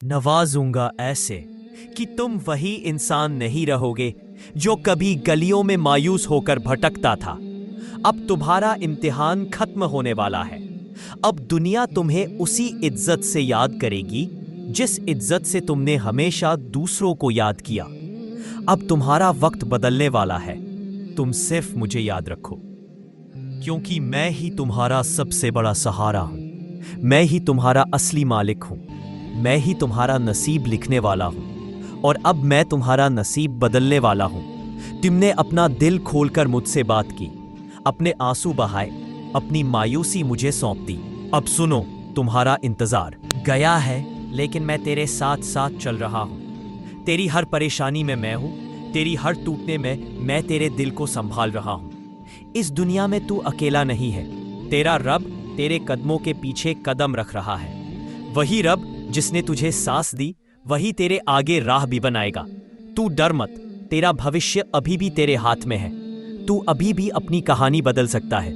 नवाजूंगा ऐसे कि तुम वही इंसान नहीं रहोगे जो कभी गलियों में मायूस होकर भटकता था। अब तुम्हारा इम्तिहान खत्म होने वाला है। अब दुनिया तुम्हें उसी इज्जत से याद करेगी जिस इज्जत से तुमने हमेशा दूसरों को याद किया। अब तुम्हारा वक्त बदलने वाला है। तुम सिर्फ मुझे याद रखो, क्योंकि मैं ही तुम्हारा सबसे बड़ा सहारा हूं। मैं ही तुम्हारा असली मालिक हूं। मैं ही तुम्हारा नसीब लिखने वाला हूं। और अब मैं तुम्हारा नसीब बदलने वाला हूं। तुमने अपना दिल खोलकर मुझसे बात की, अपने आंसू बहाए, अपनी मायूसी मुझे सौंप दी। अब सुनो, तुम्हारा इंतजार गया है, लेकिन मैं तेरे साथ साथ चल रहा हूं। तेरी हर परेशानी में मैं हूं। तेरी हर टूटने में मैं तेरे दिल को संभाल रहा हूं। इस दुनिया में तू अकेला नहीं है। तेरा रब तेरे कदमों के पीछे कदम रख रहा है। वही रब जिसने तुझे सांस दी, वही तेरे आगे राह भी बनाएगा। तू डर मत, तेरा भविष्य अभी भी तेरे हाथ में है। तू अभी भी अपनी कहानी बदल सकता है।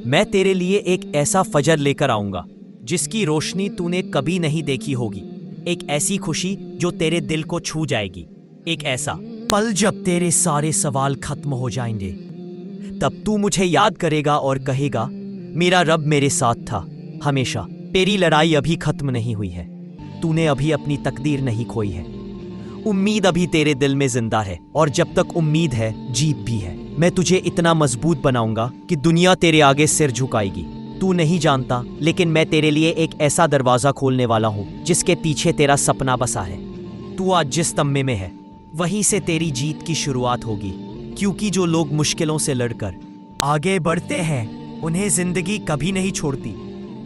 मैं तेरे लिए एक ऐसा फजर लेकर आऊंगा जिसकी रोशनी तूने कभी नहीं देखी होगी। एक ऐसी खुशी जो तेरे दिल को छू जाएगी। एक ऐसा पल जब तेरे सारे सवाल खत्म हो जाएंगे। तब तू मुझे याद करेगा और कहेगा, मेरा रब मेरे साथ था हमेशा। तेरी लड़ाई अभी खत्म नहीं हुई है। तूने अभी अपनी तकदीर नहीं खोई है। उम्मीद अभी तेरे दिल में जिंदा है, और जब तक उम्मीद है, जीत भी है। मैं तुझे इतना मजबूत बनाऊंगा कि दुनिया तेरे आगे सिर झुकाएगी। तू नहीं जानता, लेकिन मैं तेरे लिए एक ऐसा दरवाजा खोलने वाला हूं जिसके पीछे तेरा सपना बसा है। तू आज जिस तम्मे में है, वहीं से तेरी जीत की शुरुआत होगी। क्योंकि जो लोग मुश्किलों से लड़कर आगे बढ़ते हैं, उन्हें जिंदगी कभी नहीं छोड़ती।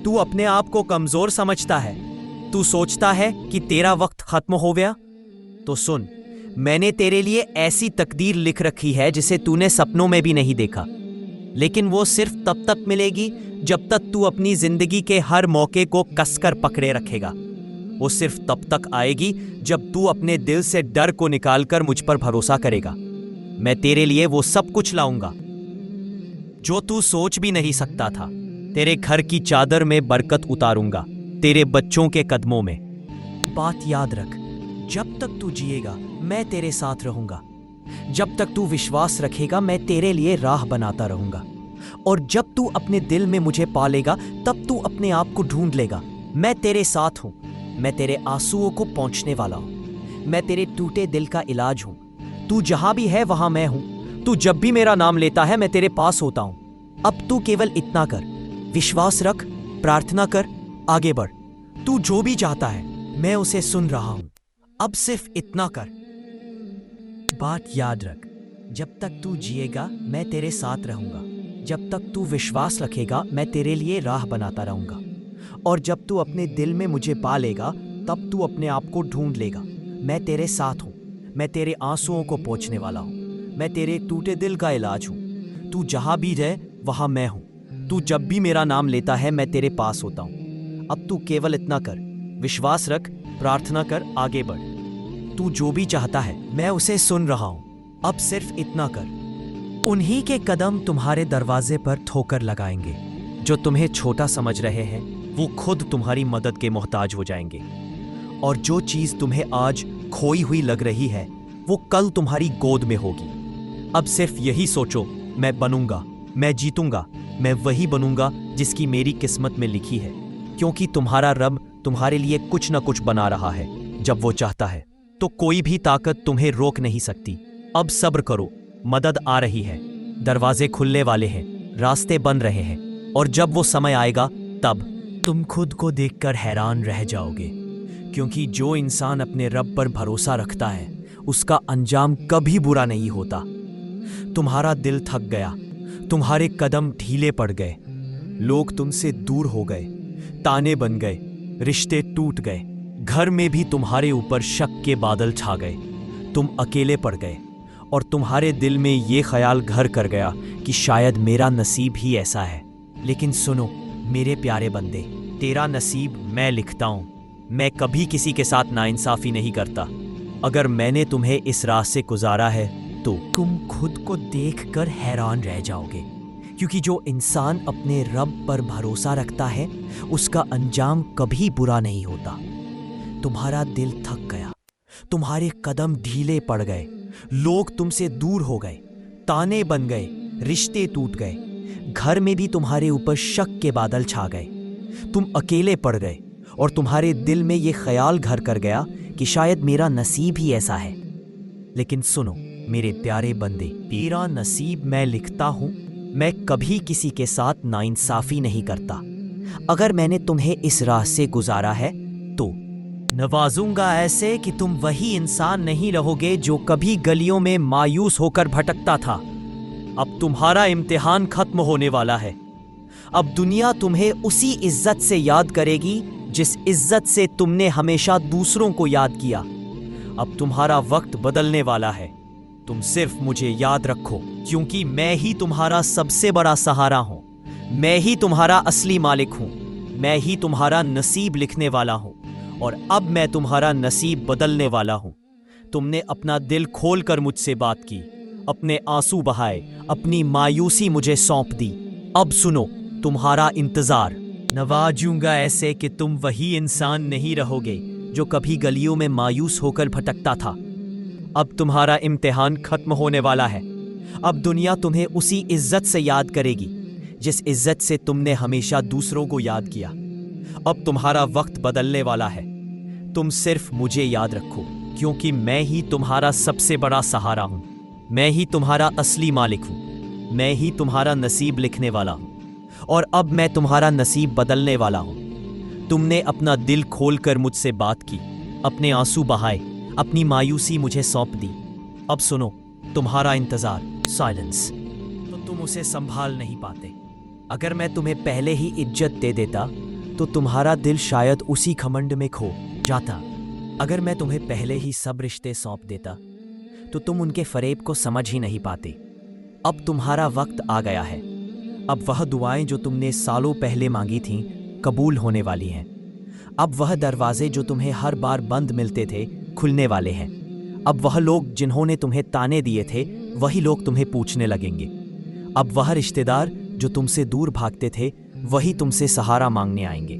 तू अपने आप को कमजोर समझता है। तू सोचता है कि तेरा वक्त खत्म हो गया। तो सुन, मैंने तेरे लिए ऐसी तकदीर लिख रखी है जिसे तूने सपनों में भी नहीं देखा। लेकिन वो सिर्फ तब तक मिलेगी जब तक तू अपनी जिंदगी के हर मौके को कसकर पकड़े रखेगा। वो सिर्फ तब तक आएगी जब तू अपने दिल से डर को निकालकर मुझ पर भरोसा करेगा। मैं तेरे लिए वो सब कुछ लाऊंगा जो तू सोच भी नहीं सकता था। तेरे घर की चादर में बरकत उतारूंगा, तेरे बच्चों के कदमों में। बात याद रख, जब तक तू जिएगा मैं तेरे साथ रहूंगा। जब तक तू विश्वास रखेगा मैं तेरे लिए राह बनाता रहूंगा। और जब तू अपने दिल में मुझे पालेगा, तब तू अपने आप को ढूंढ लेगा। मैं तेरे साथ हूं। मैं तेरे आंसुओं को पहुंचने वाला हूं। मैं तेरे टूटे दिल का इलाज हूं। तू जहां भी है वहां मैं हूं। तू जब भी मेरा नाम लेता है मैं तेरे पास होता हूं। अब तू केवल इतना कर, विश्वास रख, प्रार्थना कर, आगे बढ़। तू जो भी चाहता है मैं उसे सुन रहा हूं। अब सिर्फ इतना कर। बात याद रख, जब तक तू जिएगा मैं तेरे साथ रहूंगा। जब तक तू विश्वास रखेगा मैं तेरे लिए राह बनाता रहूंगा। और जब तू अपने दिल में मुझे पा लेगा, तब तू अपने आप को ढूंढ लेगा। मैं तेरे साथ हूं। मैं तेरे आंसुओं को पोंछने वाला हूं। मैं तेरे टूटे दिल का इलाज हूं। तू जहां भी रहे वहां मैं हूं। तू जब भी मेरा नाम लेता है मैं तेरे पास होता हूं। अब तू केवल इतना कर, विश्वास रख, प्रार्थना कर, आगे बढ़। तू जो भी चाहता है मैं उसे सुन रहा हूं। अब सिर्फ इतना कर। उन्हीं के कदम तुम्हारे दरवाजे पर ठोकर लगाएंगे। जो तुम्हें छोटा समझ रहे हैं वो खुद तुम्हारी मदद के मोहताज हो जाएंगे। और जो चीज तुम्हें आज खोई हुई लग रही है वो कल तुम्हारी गोद में होगी। अब सिर्फ यही सोचो, मैं बनूंगा, मैं जीतूंगा, मैं वही बनूंगा जिसकी मेरी किस्मत में लिखी है। क्योंकि तुम्हारा रब तुम्हारे लिए कुछ न कुछ बना रहा है। जब वो चाहता है तो कोई भी ताकत तुम्हें रोक नहीं सकती। अब सब्र करो, मदद आ रही है। दरवाजे खुलने वाले हैं, रास्ते बन रहे हैं। और जब वो समय आएगा तब तुम खुद को देखकर हैरान रह जाओगे। क्योंकि जो इंसान अपने रब पर भरोसा रखता है उसका अंजाम कभी बुरा नहीं होता। तुम्हारा दिल थक गया, तुम्हारे कदम ढीले पड़ गए, लोग तुमसे दूर हो गए, ताने बन गए, रिश्ते टूट गए, घर में भी तुम्हारे ऊपर शक के बादल छा गए। तुम अकेले पड़ गए और तुम्हारे दिल में ये ख्याल घर कर गया कि शायद मेरा नसीब ही ऐसा है। लेकिन सुनो मेरे प्यारे बंदे, तेरा नसीब मैं लिखता हूं। मैं कभी किसी के साथ नाइंसाफी नहीं करता। अगर मैंने तुम्हें इस राह से गुजारा है तो तुम खुद को देखकर हैरान रह जाओगे। क्योंकि जो इंसान अपने रब पर भरोसा रखता है उसका अंजाम कभी बुरा नहीं होता। तुम्हारा दिल थक गया, तुम्हारे कदम ढीले पड़ गए, लोग तुमसे दूर हो गए, ताने बन गए, रिश्ते टूट गए, घर में भी तुम्हारे ऊपर शक के बादल छा गए। तुम अकेले पड़ गए और तुम्हारे दिल में ये ख्याल घर कर गया कि शायद मेरा नसीब ही ऐसा है। लेकिन सुनो मेरे प्यारे बंदे, तेरा नसीब मैं लिखता हूं। मैं कभी किसी के साथ नाइंसाफी नहीं करता। अगर मैंने तुम्हें इस राह से गुजारा है तो नवाजूंगा ऐसे कि तुम वही इंसान नहीं रहोगे जो कभी गलियों में मायूस होकर भटकता था। अब तुम्हारा इम्तिहान खत्म होने वाला है। अब दुनिया तुम्हें उसी इज्जत से याद करेगी जिस इज्जत से तुमने हमेशा दूसरों को याद किया। अब तुम्हारा वक्त बदलने वाला है। तुम सिर्फ मुझे याद रखो, क्योंकि मैं ही तुम्हारा सबसे बड़ा सहारा हूं। मैं ही तुम्हारा असली मालिक हूं। मैं ही तुम्हारा नसीब लिखने वाला हूं और अब मैं तुम्हारा नसीब बदलने वाला हूं। तुमने अपना दिल खोलकर मुझसे बात की, अपने आंसू बहाए, अपनी मायूसी मुझे सौंप दी। अब सुनो, तुम्हारा इंतजार नवाजूंगा ऐसे कि तुम वही इंसान नहीं रहोगे जो कभी गलियों में मायूस होकर भटकता था। अब तुम्हारा इम्तिहान खत्म होने वाला है। अब दुनिया तुम्हें उसी इज्जत से याद करेगी जिस इज्जत से तुमने हमेशा दूसरों को याद किया। अब तुम्हारा वक्त बदलने वाला है। तुम सिर्फ मुझे याद रखो, क्योंकि मैं ही तुम्हारा सबसे बड़ा सहारा हूं। मैं ही तुम्हारा असली मालिक हूं। मैं ही तुम्हारा नसीब लिखने वाला हूं और अब मैं तुम्हारा नसीब बदलने वाला हूं। तुमने अपना दिल खोलकर मुझसे बात की, अपने आंसू बहाए, अपनी मायूसी मुझे सौंप दी। अब सुनो, तुम्हारा इंतजार साइलेंस, तो तुम उसे संभाल नहीं पाते। अगर मैं तुम्हें पहले ही इज्जत दे देता तो तुम्हारा दिल शायद उसी घमंड में खो जाता। अगर मैं तुम्हें पहले ही सब रिश्ते सौंप देता तो तुम उनके फरेब को समझ ही नहीं पाते। अब तुम्हारा वक्त आ गया है। अब वह दुआएं जो तुमने सालों पहले मांगी थीं कबूल होने वाली हैं। अब वह दरवाजे जो तुम्हें हर बार बंद मिलते थे खुलने वाले हैं। अब वह लोग जिन्होंने तुम्हें ताने दिए थे वही लोग तुम्हें पूछने लगेंगे। अब वह रिश्तेदार जो तुमसे दूर भागते थे वही तुमसे सहारा मांगने आएंगे।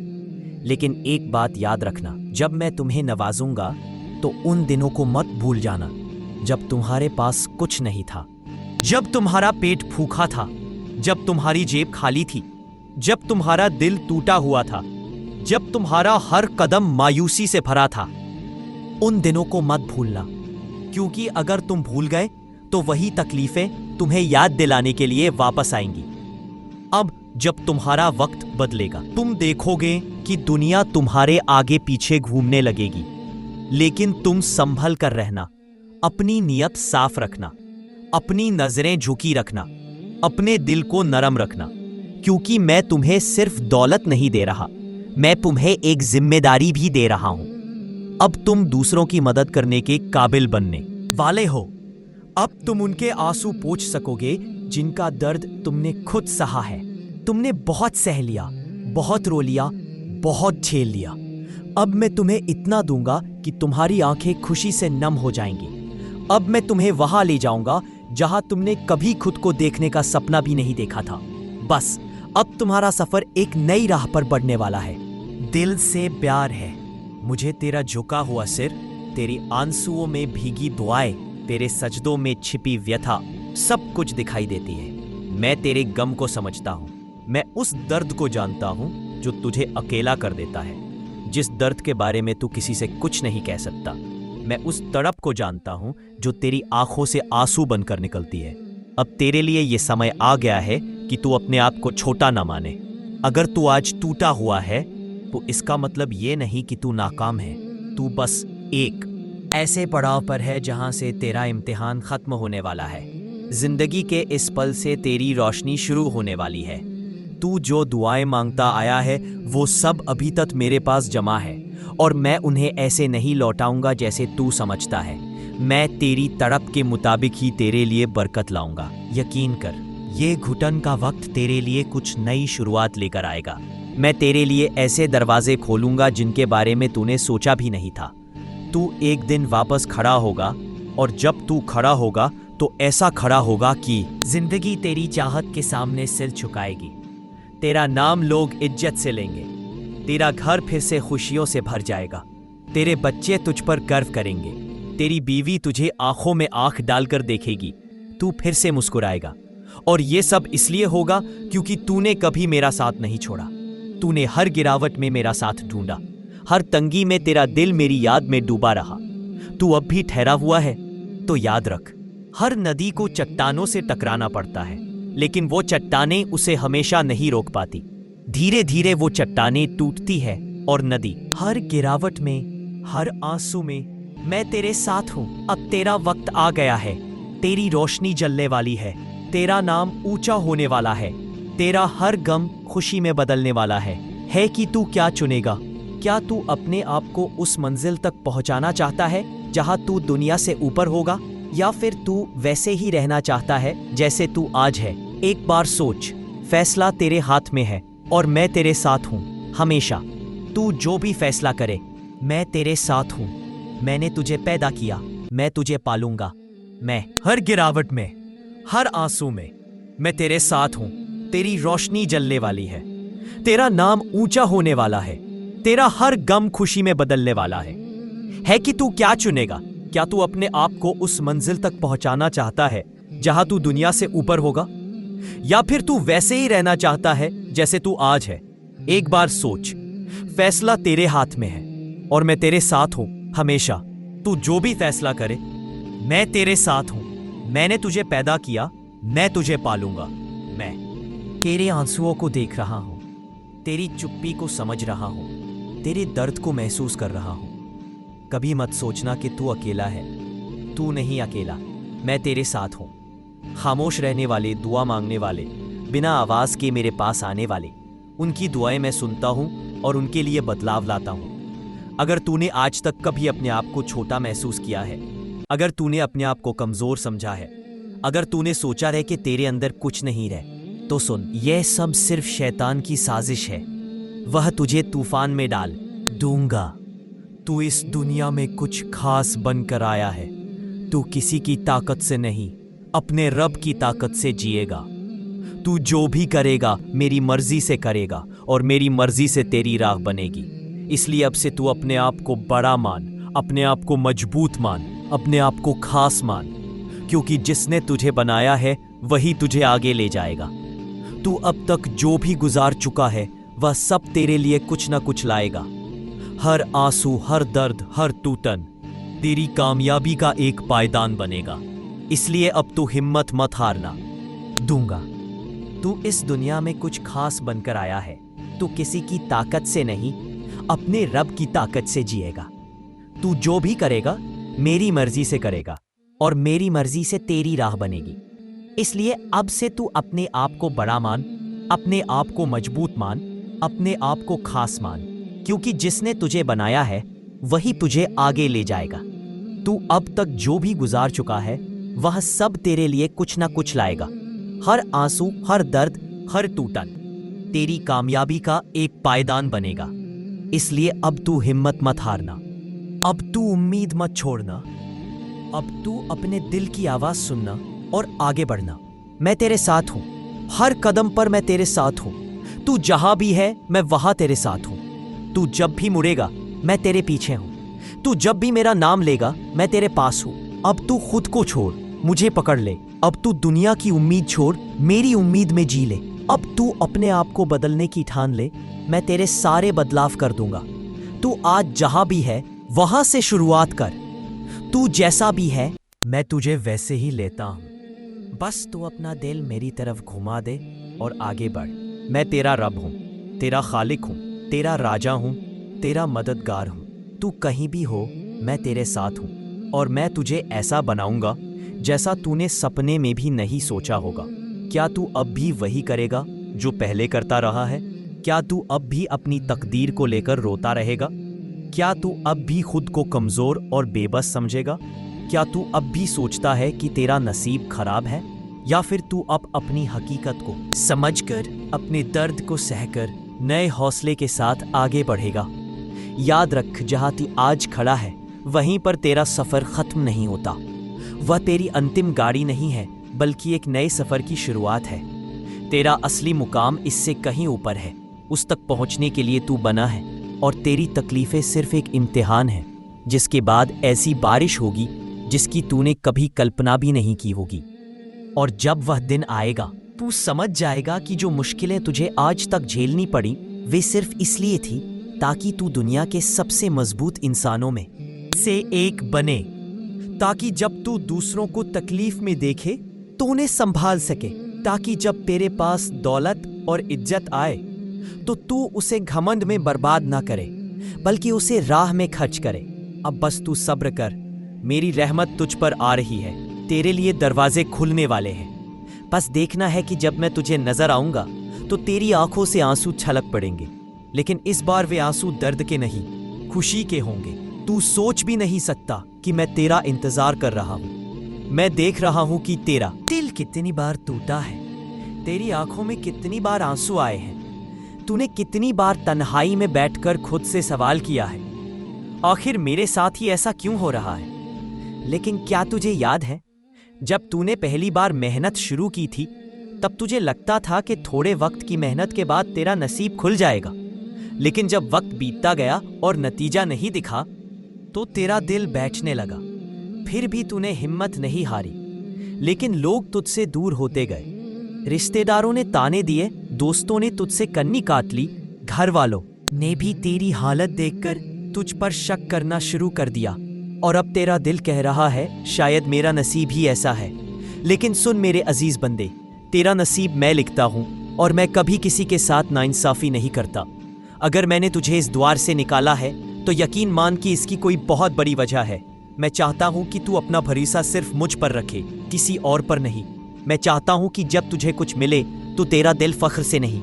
लेकिन एक बात याद रखना, जब मैं तुम्हें नवाजूंगा तो उन दिनों को मत भूल जाना जब तुम्हारे पास कुछ नहीं था, जब तुम्हारा पेट भूखा था, जब तुम्हारी जेब खाली थी, जब तुम्हारा दिल टूटा हुआ था, जब तुम्हारा हर कदम मायूसी से भरा था। उन दिनों को मत भूलना, क्योंकि अगर तुम भूल गए तो वही तकलीफें तुम्हें याद दिलाने के लिए वापस आएंगी। अब जब तुम्हारा वक्त बदलेगा, तुम देखोगे कि दुनिया तुम्हारे आगे पीछे घूमने लगेगी, लेकिन तुम संभल कर रहना, अपनी नीयत साफ रखना, अपनी नजरें झुकी रखना, अपने दिल को नरम रखना, क्योंकि मैं तुम्हें सिर्फ दौलत नहीं दे रहा, मैं तुम्हें एक जिम्मेदारी भी दे रहा हूं। अब तुम दूसरों की मदद करने के काबिल बनने वाले हो। अब तुम उनके आंसू पोंछ सकोगे जिनका दर्द तुमने खुद सहा है। तुमने बहुत सह लिया, बहुत रो लिया, बहुत झेल लिया। अब मैं तुम्हें इतना दूंगा कि तुम्हारी आंखें खुशी से नम हो जाएंगी। अब मैं तुम्हें वहां ले जाऊंगा जहां तुमने कभी खुद को देखने का सपना भी नहीं देखा था। बस अब तुम्हारा सफर एक नई राह पर बढ़ने वाला है। दिल से प्यार है। मुझे तेरा झुका हुआ सिर, तेरी आंसुओं में भीगी दुआएं, तेरे सजदों में छिपी व्यथा सब कुछ दिखाई देती है। मैं तेरे गम को समझता हूँ। मैं उस दर्द को जानता हूँ जो तुझे अकेला कर देता है, जिस दर्द के बारे में तू किसी से कुछ नहीं कह सकता। मैं उस तड़प को जानता हूँ जो तेरी आंखों से आंसू बनकर निकलती है। अब तेरे लिए ये समय आ गया है कि तू अपने आप को छोटा ना माने। अगर तू आज टूटा हुआ है तो इसका मतलब ये नहीं कि तू नाकाम है। तू बस एक ऐसे पड़ाव पर है जहां से तेरा इम्तिहान खत्म होने वाला है। जिंदगी के इस पल से तेरी रोशनी शुरू होने वाली है। तू जो दुआएं मांगता आया है वो सब अभी तक मेरे पास जमा है और मैं उन्हें ऐसे नहीं लौटाऊंगा जैसे तू समझता है। मैं तेरी तड़प के मुताबिक ही तेरे लिए बरकत लाऊंगा। यकीन कर, ये घुटन का वक्त तेरे लिए कुछ नई शुरुआत लेकर आएगा। मैं तेरे लिए ऐसे दरवाजे खोलूंगा जिनके बारे में तूने सोचा भी नहीं था। तू एक दिन वापस खड़ा होगा और जब तू खड़ा होगा तो ऐसा खड़ा होगा कि जिंदगी तेरी चाहत के सामने सिर झुकाएगी। तेरा नाम लोग इज्जत से लेंगे। तेरा घर फिर से खुशियों से भर जाएगा। तेरे बच्चे तुझ पर गर्व करेंगे, तेरी बीवी तुझे आंखों में आंख डालकर देखेगी, तू फिर से मुस्कुराएगा। और ये सब इसलिए होगा क्योंकि तूने कभी मेरा साथ नहीं छोड़ा। तूने हर गिरावट में मेरा साथ ढूंढा, हर तंगी में तेरा दिल मेरी याद में डूबा रहा। तू अब भी ठहरा हुआ है तो याद रख, हर नदी को चट्टानों से टकराना पड़ता है, लेकिन वो चट्टानें उसे हमेशा नहीं रोक पाती। धीरे धीरे वो चट्टानें टूटती है और नदी हर गिरावट में, हर आंसू में मैं तेरे साथ हूं। अब तेरा वक्त आ गया है, तेरी रोशनी जलने वाली है, तेरा नाम ऊंचा होने वाला है, तेरा हर गम खुशी में बदलने वाला है कि तू क्या चुनेगा? क्या तू अपने आप को उस मंजिल तक पहुंचाना चाहता है जहां तू दुनिया से ऊपर होगा, या फिर तू वैसे ही रहना चाहता है जैसे तू आज है? एक बार सोच, फैसला तेरे हाथ में है और मैं तेरे साथ हूं हमेशा। तू जो भी फैसला करे, मैं तेरे साथ हूं। मैंने तुझे पैदा किया, मैं तुझे पालूंगा। मैं हर गिरावट में, हर आंसू में मैं तेरे साथ हूं। तेरी रोशनी जलने वाली है, तेरा नाम ऊंचा होने वाला है, तेरा हर गम खुशी में बदलने वाला है कि तू क्या चुनेगा? क्या तू अपने आप को उस मंजिल तक पहुंचाना चाहता है जहां तू दुनिया से ऊपर होगा, या फिर तू वैसे ही रहना चाहता है जैसे तू आज है? एक बार सोच, फैसला तेरे हाथ में है और मैं तेरे साथ हूं हमेशा। तू जो भी फैसला करे, मैं तेरे साथ हूं। मैंने तुझे पैदा किया, मैं तुझे पालूंगा। मैं तेरे आंसुओं को देख रहा हूं, तेरी चुप्पी को समझ रहा हूं, तेरे दर्द को महसूस कर रहा हूं। कभी मत सोचना कि तू अकेला है, तू नहीं अकेला, मैं तेरे साथ हूं। खामोश रहने वाले, दुआ मांगने वाले, बिना आवाज के मेरे पास आने वाले, उनकी दुआएं मैं सुनता हूं और उनके लिए बदलाव लाता हूं। अगर तूने आज तक कभी अपने आप को छोटा महसूस किया है, अगर तूने अपने आप को कमजोर समझा है, अगर तूने सोचा है कि तेरे अंदर कुछ नहीं रहे, तो सुन, यह सब सिर्फ शैतान की साजिश है। वह तुझे तूफान में डाल दूंगा। तू इस दुनिया में कुछ खास बनकर आया है। तू किसी की ताकत से नहीं, अपने रब की ताकत से जिएगा। तू जो भी करेगा मेरी मर्जी से करेगा और मेरी मर्जी से तेरी राह बनेगी। इसलिए अब से तू अपने आप को बड़ा मान, अपने आप को मजबूत मान, अपने आप को खास मान, क्योंकि जिसने तुझे बनाया है वही तुझे आगे ले जाएगा। तू अब तक जो भी गुजार चुका है वह सब तेरे लिए कुछ ना कुछ लाएगा। हर आंसू, हर दर्द, हर टूटन तेरी कामयाबी का एक पायदान बनेगा। इसलिए अब तू हिम्मत मत हारना। दूंगा। तू इस दुनिया में कुछ खास बनकर आया है। तू किसी की ताकत से नहीं, अपने रब की ताकत से जिएगा। तू जो भी करेगा मेरी मर्जी से करेगा और मेरी मर्जी से तेरी राह बनेगी। इसलिए अब से तू अपने आप को बड़ा मान, अपने आप को मजबूत मान, अपने आप को खास मान, क्योंकि जिसने तुझे बनाया है वही तुझे आगे ले जाएगा। तू अब तक जो भी गुजार चुका है वह सब तेरे लिए कुछ ना कुछ लाएगा। हर आंसू, हर दर्द, हर टूटन तेरी कामयाबी का एक पायदान बनेगा। इसलिए अब तू हिम्मत मत हारना, अब तू उम्मीद मत छोड़ना, अब तू अपने दिल की आवाज सुनना और आगे बढ़ना। मैं तेरे साथ हूं, हर कदम पर मैं तेरे साथ हूं। तू जहां भी है मैं वहां तेरे साथ हूं। तू जब भी मुड़ेगा मैं तेरे पीछे हूं। तू जब भी मेरा नाम लेगा मैं तेरे पास हूं। अब तू खुद को छोड़, मुझे पकड़ ले। अब तू दुनिया की उम्मीद छोड़, मेरी उम्मीद में जी ले। अब तू अपने आप को बदलने की ठान ले, मैं तेरे सारे बदलाव कर दूंगा। तू आज जहां भी है वहां से शुरुआत कर। तू जैसा भी है मैं तुझे वैसे ही लेता हूं। बस तू अपना दिल मेरी तरफ घुमा दे और आगे बढ़। मैं तेरा रब हूं, तेरा खालिक हूं, तेरा राजा हूं, तेरा मददगार हूं। तू कहीं भी हो मैं तेरे साथ हूं और मैं तुझे ऐसा बनाऊंगा जैसा तूने सपने में भी नहीं सोचा होगा। क्या तू अब भी वही करेगा जो पहले करता रहा है? क्या तू अब भी अपनी तकदीर को लेकर रोता रहेगा? क्या तू अब भी खुद को कमजोर और बेबस समझेगा? क्या तू अब भी सोचता है कि तेरा नसीब खराब है? या फिर तू अब अपनी हकीकत को समझकर, अपने दर्द को सहकर नए हौसले के साथ आगे बढ़ेगा? याद रख, जहां तू आज खड़ा है वहीं पर तेरा सफर खत्म नहीं होता। वह तेरी अंतिम गाड़ी नहीं है, बल्कि एक नए सफर की शुरुआत है। तेरा असली मुकाम इससे कहीं ऊपर है। उस तक पहुंचने के लिए तू बना है। और तेरी तकलीफें सिर्फ एक इम्तिहान है, जिसके बाद ऐसी बारिश होगी जिसकी तूने कभी कल्पना भी नहीं की होगी। और जब वह दिन आएगा, तू समझ जाएगा कि जो मुश्किलें तुझे आज तक झेलनी पड़ी वे सिर्फ इसलिए थी ताकि तू दुनिया के सबसे मजबूत इंसानों में से एक बने, ताकि जब तू दूसरों को तकलीफ में देखे तो उन्हें संभाल सके, ताकि जब तेरे पास दौलत और इज्जत आए तो तू उसे घमंड में बर्बाद ना करे बल्कि उसे राह में खर्च करे। अब बस तू सब्र कर, मेरी रहमत तुझ पर आ रही है, तेरे लिए दरवाजे खुलने वाले हैं। बस देखना है कि जब मैं तुझे नजर आऊंगा तो तेरी आंखों से आंसू छलक पड़ेंगे, लेकिन इस बार वे आंसू दर्द के नहीं, खुशी के होंगे। तू सोच भी नहीं सकता कि मैं तेरा इंतजार कर रहा हूं। मैं देख रहा हूं कि तेरा दिल कितनी बार टूटा है, तेरी आंखों में कितनी बार आंसू आए हैं, तूने कितनी बार तन्हाई में बैठकर खुद से सवाल किया है, आखिर मेरे साथ ही ऐसा क्यों हो रहा है। लेकिन क्या तुझे याद है, जब तूने पहली बार मेहनत शुरू की थी तब तुझे लगता था कि थोड़े वक्त की मेहनत के बाद तेरा नसीब खुल जाएगा, लेकिन जब वक्त बीतता गया और नतीजा नहीं दिखा तो तेरा दिल बैठने लगा। फिर भी तूने हिम्मत नहीं हारी, लेकिन लोग तुझसे दूर होते गए, रिश्तेदारों ने ताने दिए, दोस्तों ने तुझसे कन्नी काट ली, घर वालों ने भी तेरी हालत देखकर तुझ पर शक करना शुरू कर दिया। और अब तेरा दिल कह रहा है शायद मेरा नसीब ही ऐसा है। लेकिन सुन मेरे अजीज बंदे, तेरा नसीब मैं लिखता हूं और मैं कभी किसी के साथ नाइंसाफी नहीं करता। अगर मैंने तुझे इस द्वार से निकाला है तो यकीन मान कि इसकी कोई बहुत बड़ी वजह है। मैं चाहता हूं कि तू अपना भरोसा सिर्फ मुझ पर रखे, किसी और पर नहीं। मैं चाहता हूं कि जब तुझे कुछ मिले तो तेरा दिल फख्र से नहीं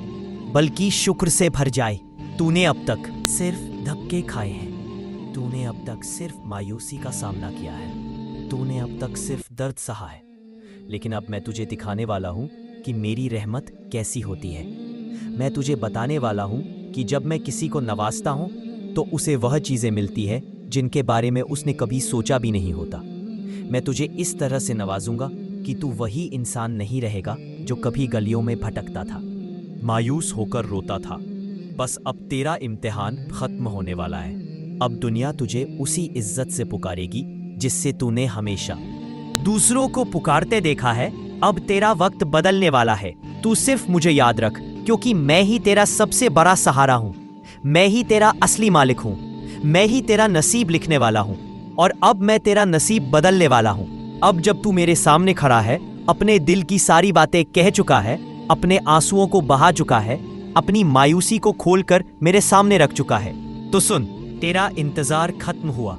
बल्कि शुक्र से भर जाए। तूने अब तक सिर्फ धक्के खाए हैं, तूने अब तक सिर्फ मायूसी का सामना किया है, तूने अब तक सिर्फ दर्द सहा है, लेकिन अब मैं तुझे दिखाने वाला हूं कि मेरी रहमत कैसी होती है। मैं तुझे बताने वाला हूं कि जब मैं किसी को नवाजता हूं तो उसे वह चीज़ें मिलती है जिनके बारे में उसने कभी सोचा भी नहीं होता। मैं तुझे इस तरह से नवाजूंगा कि तू वही इंसान नहीं रहेगा जो कभी गलियों में भटकता था, मायूस होकर रोता था। बस अब तेरा इम्तिहान खत्म होने वाला है। अब दुनिया तुझे उसी इज्जत से पुकारेगी जिससे तूने हमेशा दूसरों को पुकारते देखा है। अब तेरा वक्त बदलने वाला है। तू सिर्फ मुझे याद रख, क्योंकि मैं ही तेरा सबसे बड़ा सहारा हूं, मैं ही तेरा असली मालिक हूं, मैं ही तेरा नसीब लिखने वाला हूं और अब मैं तेरा नसीब बदलने वाला हूं। अब जब तू मेरे सामने खड़ा है, अपने दिल की सारी बातें कह चुका है, अपने आंसुओं को बहा चुका है, अपनी मायूसी को खोलकर मेरे सामने रख चुका है, तो सुन, तेरा इंतजार खत्म हुआ।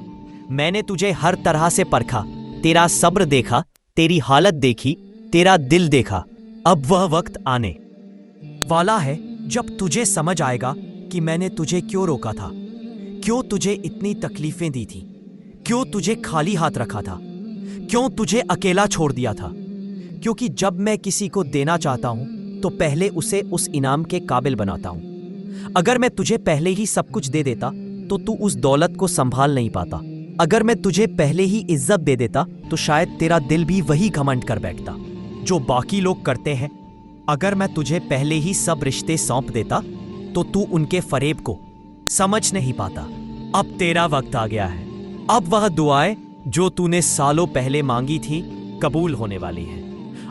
मैंने तुझे हर तरह से परखा, तेरा सब्र देखा, तेरी हालत देखी, तेरा दिल देखा। अब वह वक्त आने वाला है जब तुझे समझ आएगा कि मैंने तुझे क्यों रोका था, क्यों तुझे इतनी तकलीफें दी थी, क्यों तुझे खाली हाथ रखा था, क्यों तुझे अकेला छोड़ दिया था। क्योंकि जब मैं किसी को देना चाहता हूं तो पहले उसे उस इनाम के काबिल बनाता हूं। अगर मैं तुझे पहले ही सब कुछ दे देता तो तू उस दौलत को संभाल नहीं पाता। अगर मैं तुझे पहले ही इज्जत दे देता तो शायद तेरा दिल भी वही घमंड कर बैठता जो बाकी लोग करते हैं। अगर मैं तुझे पहले ही सब रिश्ते सौंप देता तो तू उनके फरेब को समझ नहीं पाता। अब तेरा वक्त आ गया है। अब वह दुआएं जो तूने सालों पहले मांगी थी कबूल होने वाली हैं।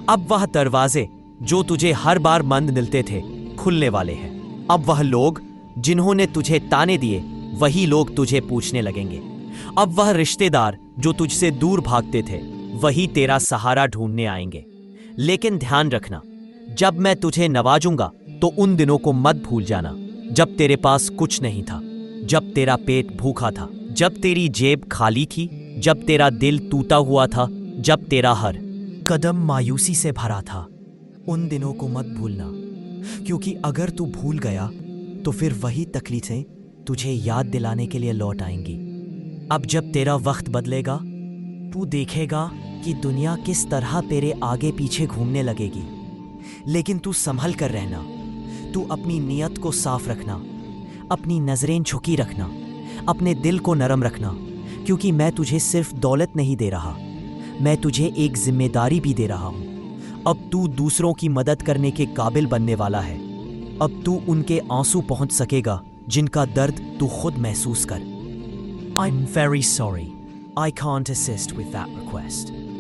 अब वह दरवाजे जो तुझे हर बार बंद मिलते थे खुलने वाले हैं। अब वह लोग जिन्होंने तुझे ताने दिए वही लोग तुझे पूछने लगेंगे। अब वह रिश्तेदार जो तुझसे दूर भागते थे वही तेरा सहारा ढूंढने आएंगे। लेकिन ध्यान रखना, जब मैं तुझे नवाजूंगा तो उन दिनों को मत भूल जाना जब तेरे पास कुछ नहीं था, जब तेरा पेट भूखा था, जब तेरी जेब खाली थी, जब तेरा दिल टूटा हुआ था, जब तेरा हर कदम मायूसी से भरा था। उन दिनों को मत भूलना, क्योंकि अगर तू भूल गया तो फिर वही तकलीफें तुझे याद दिलाने के लिए लौट आएंगी। अब जब तेरा वक्त बदलेगा तू देखेगा कि दुनिया किस तरह तेरे आगे पीछे घूमने लगेगी। लेकिन तू संभल कर रहना, तू अपनी नीयत को साफ रखना, अपनी नजरें झुकी रखना, अपने दिल को नरम रखना, क्योंकि मैं तुझे सिर्फ दौलत नहीं दे रहा, मैं तुझे एक जिम्मेदारी भी दे रहा हूं। अब तू दूसरों की मदद करने के काबिल बनने वाला है। अब तू उनके आंसू पहुंच सकेगा जिनका दर्द तू खुद महसूस कर। I'm very sorry. I can't assist with that request.